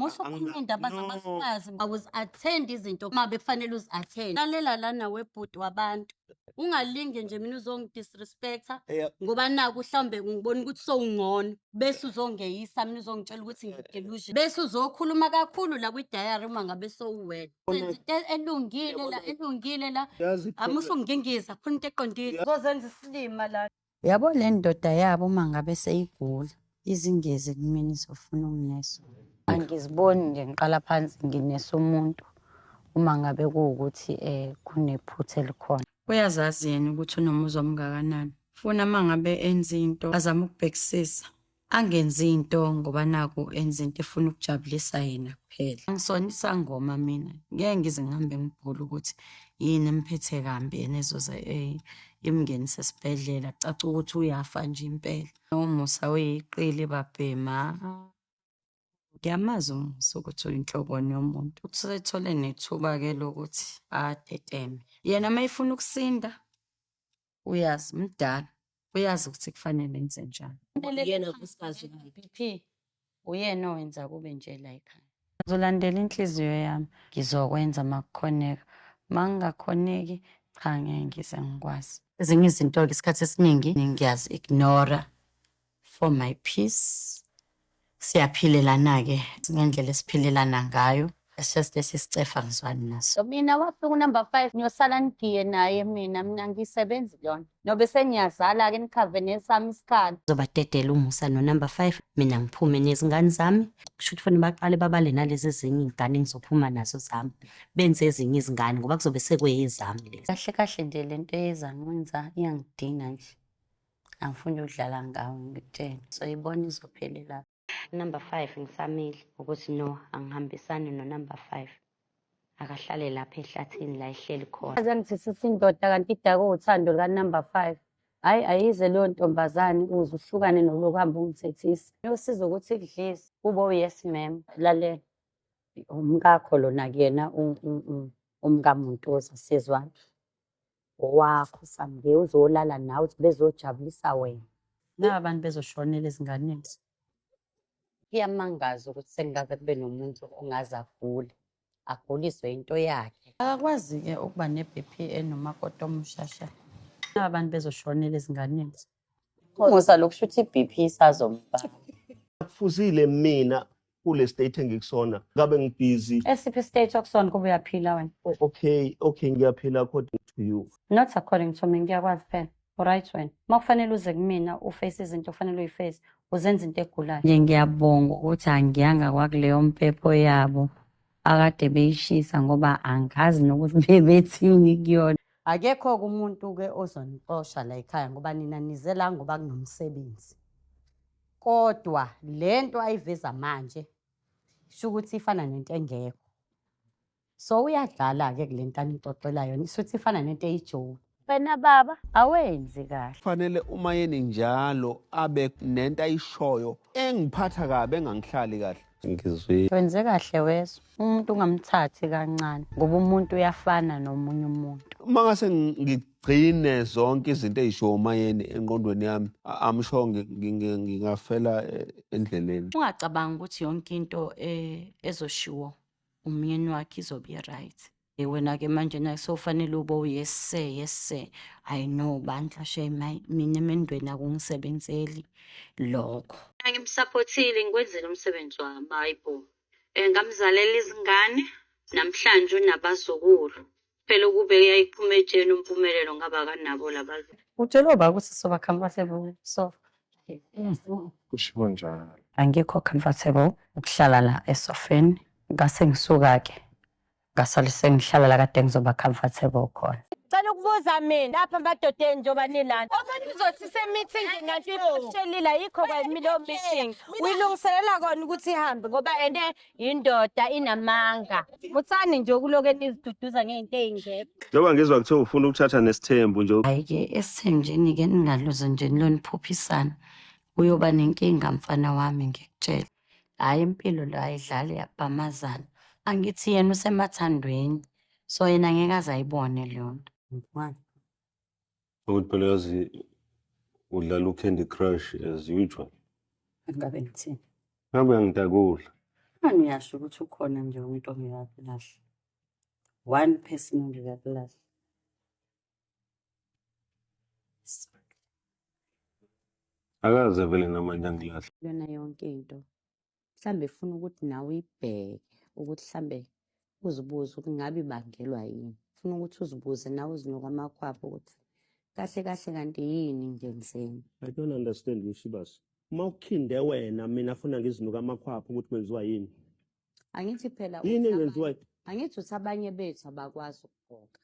Musukhuluma indaba zabafazi, awuzi-attend izinto uma bekufanele uzi-attend. Lalela lana webhuti wabantu. Ungalinge nje mina uzongidisrespecta ngoba naku mhlawumbe ngibona ukuthi sowungcono bese uzongeyisa mina uzongitshela ukuthi ngidelusion. Bese uzokhuluma kakhulu la kwi-diary uma ngabe sowuwena. Senza into elungile la. Amusungingiza khona into eqondile. Uzozenza isilima la. Yabo le ndoda yabo uma ngabe seyigula izingeze kumina izofuna ukunesa. Angiziboni nje ngiqala phansi nginesa umuntu uma ngabe kuwukuthi kunephutha elikhona. Uyazazi yena ukuthi unomuzi omngakanani. Funa uma ngabe enza into azama ukubhekisisa. Angenzi into ngoba naku enza into efuna ukujabulisa yena kuphela. Angisonisa ngoma mina. Ngeke ngize ngihambe ngibhula ukuthi yini emphethe kambi yena ezoza imngenise esibhedlela caca ukuthi uyafa nje impela. Umusa weyiqile babhema. Ngiyamazi umusa ukuthi uyinhloboni yomuntu. Usethole nethuba-ke lokuthi ateteme. Yena uma efuna ukusinda uyazi mdala. Uyazi ukuthi kufanele enze njani. Yena kusikazi BP. Uyena owenza kube nje la ekhaya. Ngizolandela inhliziyo yami. Ngizokwenza makukhoneka. Mangingakhoneki cha ngeke ngize ngikwazi. Ezinye izinto-ke isikhathi esiningi ngiyazi ignora for my peace. Siyaphilelana-ke ngendlela esiphilelana ngayo. It's just lesisicefa ngizwani naso. Mina wafika unumber 5 ngiyosala ngidiye naye mina ngisebenzi lona. Nobe sengiyazala-ke nikhave nesami isikhala. Ngizobadedela umusa no-number 5 mina ngiphume nezingane zami. Kusho ukuthi kufanele baqale babale nalezi ezinye iy'ngane engizophuma nazo zami. Benze ezinye izingane ngoba kuzobe sekuyezami lezi. Kahle kahle nje lento eyezangenza iyangidina nje. Angifuni ukudlala ngawo ngikutshela. So ibona izophelela. Number 5 ngisamile ukuthi no angihambisani no-number 5. Akahlale lapha ehlathini la ehleli khona. Azengithi sisindoda kanti idake uthando lika-number 5. Hayi ayize leyo ntombazane uze uhlukane nokuhamba ungithethisa. Uyosiza ukuthi kudlise kube yes ma'am. Lalela umkakho lona kuyena umkamuntu osizwana. Owakho sambe uzolala nawe ukuthi bezojabulisa wena. Laba bantu bezoshonela ezinganeni. Iyamangaza ukuthi sengaze kube nomuntu ongaze aguliswe into yakhe. Akakwazi-ke ukuba ne-BP enomakoti omushasha. Laba bantu bezoshonela ezinganeni. Umusa lokusho ukuthi i-BP isazombamba. Kufuzile mina kule state engikusona ngabe ngibusy. Esiphi state okusona kube uyaphila wena? Okay ngiyaphila according to you. Not according to me ngiyakwazi phela. Alright wena. Makufanele uze kumina uface izinto kufanele uyiface. Uzenza into egulayo. Nje ngiyabonga ukuthi angiyanga kwakuleyo mpepho yabo akade beyishisa ngoba angazi nokuthi bebethini kuyona. Akekho umuntu-ke ozonixosha la ekhaya ngoba nina nize la ngoba kunomsebenzi. Kodwa lento ayiveza manje sho ukuthi ifana nento engekho. So uyadlala-ke kule nto anixoxela yona isuthi ifana nento eyijoke. Wena baba awenzi kahle. Kufanele uma yeni njalo abe nento ayishoyo engiphatha kabi engangihlali kahle. Ngizwe. Wenze kahle wezwe. Umuntu ungamthathi kancane ngoba umuntu uyafana nomunye umuntu. Mangase ngigcine zonke izinto ezisho uma yeni engqondweni yami amsho ngingafela endleleni. Ungacabanga ukuthi yonke into ezoshiwo umyeni wakhe izobe right. Wena-ke manje naye sofanele ube yes sir. I know bandla shame mina emendweni akungisebenzeli lokho. Ngimsupportile ngikwenzela umsebenzi wami hayibo. Ngamzalela izingane namhlanje unabazukulu. Phela kube kuyayiphuma ejeni umpumelelo ngaba kanabo labazi. Utshela oba ukuthi soba comfortable so. Kusho njalo. Angikho comfortable ukuhlala la esofeni. Ngase ngisuka-ke. Ngasale sengihlala la kade ngizoba comfortable khona. Cela ukubuza mina lapha amadodeni njoba nilana. Omuntu uzothi se-meeting ngathi ushelila yikho kwamilo meeting. Uyilungiselela kona ukuthi ihambe ngoba ene indoda inamanga. Muthani nje ukuloke niziduduza ngeinto ezingekho. Njoba ngizwa kuthiwa ufuna ukuthatha nesithembu nje. Hayi-ke esithembeni-ke ningaluze nje niloniphuphisana. Uyoba nenkinga mfana wami ngikutshela. Hayi impilo lo ayidlali yabhamazana. Angithi yena usemathandweni. So yena ngeke azayibone leyo nto. Ukuthi phela yazi udlala Candy Crush as usual. Ngabe ngithini? Ngabe ngidakudla. Manje uyasho ukuthi ukhona nje umuntu ongekakulahli. One person ongekakulahli. Akaze vele namanje angilahle. Yona yonke into. Mhlambe ufuna ukuthi nawe uyibheke ukuthi mhlambe uzibuze ukuthi ngabe ibangelwa yini. Ufuna ukuthi uzibuze nawe uzinuka amakhwapha ukuthi kahle kahle kanti yini ngenzeni. I don't understand you, Shibas. Uma ukhinde wena mina afuna ngizinuka amakhwapha ukuthi kwenziwa yini. Angithi phela Yini uthi engenziwa? abanye- angithi uthi abanye bethu abakwazi ukugqoka.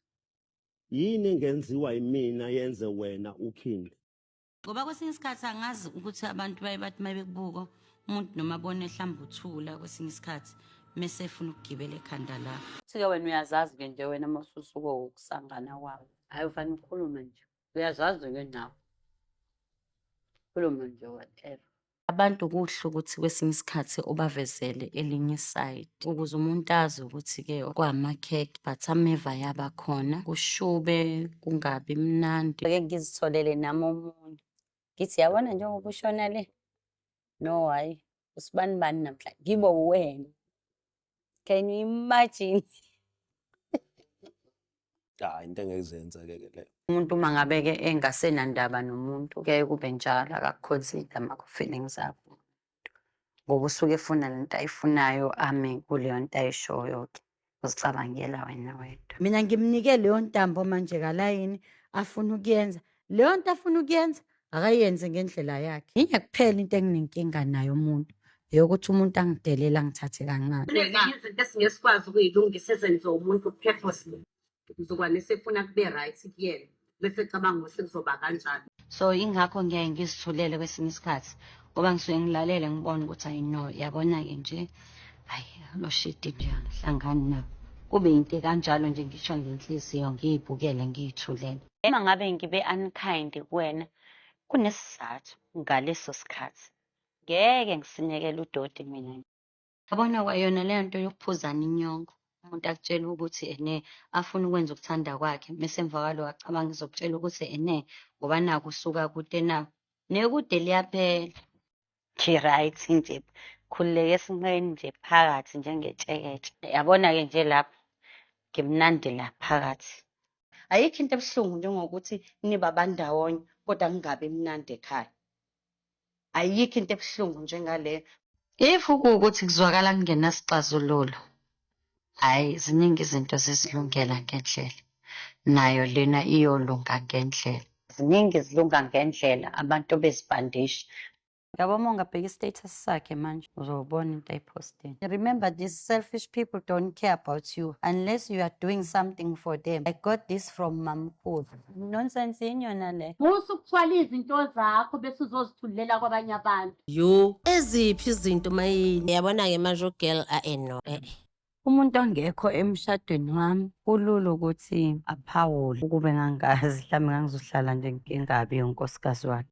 Yini engenziwa yimina yenze wena ukhinde? Ngoba kwesinye isikhathi angazi ukuthi abantu baye bathi mayebekubuka umuntu noma abone mhlawumbe uthula kwesinye isikhathi mase efuna ukugibela ekhanda lakho. Sike wena uyazazi-ke nje wena masusuko ukusangana kwawo. Hayi ufane ukhulume nje. Uyazazi-ke nawe. Khulume nje whatever. Abantu kuhle ukuthi kwesinye isikhathi ubavezele elinye iside ukuze umuntu azi ukuthi-ke kwamakhekhe but ameva yaba khona kushube kungabi mnandi. Ake ngizitholele nami omunye. Ngithi yabona njengoba ushona le. No hayi usibani bani namhla ngibo wena. Can you imagine? Hayi into engezenza-ke leyo. Umuntu uma ngabe-ke engasenandaba nomuntu kuyaye kube njalo akakuconsider ama-feelings akho. Ngoba usuke efuna lento ayifunayo ame kuleyo nto ayishoyo-ke uzicabangela wena wedwa. Mina ngimnike leyo ntambo manje kalayini afuna ukuyenza. Leyo nto afuna ukuyenza akayenze ngendlela yakhe. Yinye kuphela into enginenkinga nayo umuntu eyokuthi umuntu angidelela ngithathe kancane. Kunezinye izinto esingesikwazi ukuyilungisa ezenziwa umuntu purposely. Ngizokwane sefuna kube right kuyena. Bese cabanga ukuthi kuzoba kanjani. So ingakho ngiyaye ngizithulele kwesinye isikhathi ngoba ngisuke ngilalele ngibone ukuthi ayino yabona-ke nje hayi lo shit nje angihlangani nabo. Kube into kanjalo nje ngisho ngenhliziyo ngiyibukele ngiyithulele. Uma ngabe ngibe unkind kuwena kunesizathu ngaleso sikhathi. Ngeke ngisinekele udoti mina. Yabona kwayona leyo nto yokuphuzana inyongo. Umuntu akutshela ukuthi afuna ukwenza ukuthanda kwakhe mase emva kwalo acabanga ngizokutshela ukuthi ngoba naku usuka kude na nekude liyaphela. Right nje khululeke esinqeni nje phakathi njengetsheketshe. Yabona-ke nje lapho ngimnandi la phakathi. Ayikho into ebuhlungu njengokuthi niba bandawonye kodwa kungabe mnandi ekhaya. Ayikho into ebuhlungu njengaleyo. If kuwukuthi kuzwakala kungenasixazululo, hayi ziningi izinto zizilungela ngendlela. Nayo lena iyolunga ngendlela. Ziningi izilunga ngendlela abantu bezibhandisha. Yabo uma ungabheka i-status sakhe manje uzobona into ayipostile. Remember, these selfish people don't care about you unless you are doing something for them. I got this from Mamkhulu. Nonsense yini yona le. Musukuthwala izinto zakho bese uzozithulela kwabanye abantu. Yo, eziphi izinto mayini? Yabona-ke manje girl no. Umuntu ongekho emshadweni wami kulula ukuthi aphawule ukube ngangazi mhlawumbe ngangizohlala nje ngingabi unkosikazi wakhe.